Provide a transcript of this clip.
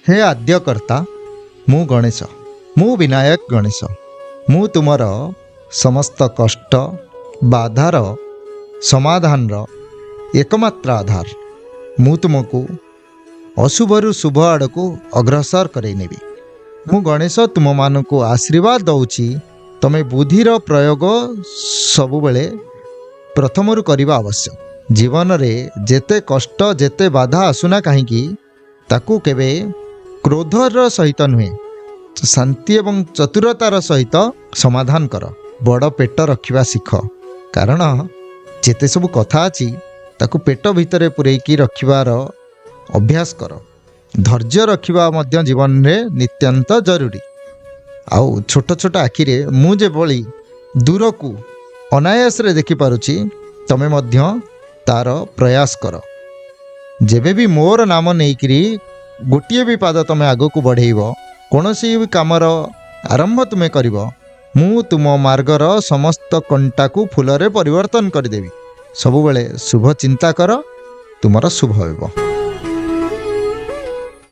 हे आद्यकर्ता मु गणेश मु विनायक गणेश मु तुमर समस्त कष्ट बाधार समाधान एकमात्र आधार। मु तुमको अशुभरु शुभ आड़क अग्रसर करैनेबी। मु गणेश तुम मानक आशीर्वाद दौची तमे बुद्धिर प्रयोग सबु बेले प्रथमरु करिबा आवश्यक। जीवन रे जेते कष्ट जेते बाधा आसुना कहीं ताकू केबे क्रोधर सहित नुहे शांति एवं चतुरतार सहित समाधान कर। बड़ पेट रखिबा शिख, कारण जेते सब कथा अछि ताकू पेट भितरे पुरेकी रखिबार अभ्यास कर। धैर्य रखिबा मध्य जीवन रे नित्यांत जरूरी। आउ छोट छोट आखिरे मु जे बळी दूर को अनायास रे देखि पारुछि तमे मध्य तार प्रयास कर। जेबे भी मोर नाम नेइकरी गोटिए भी पाद तमे आगो को बढ़ेइब, कोनोसी भी कामर आरंभ तुमे करिब, मु तुम मार्गर समस्त कंटा को फूल रे परिवर्तन करदेवी। सबुबेले शुभ चिंता कर, तुमर शुभ हेबो।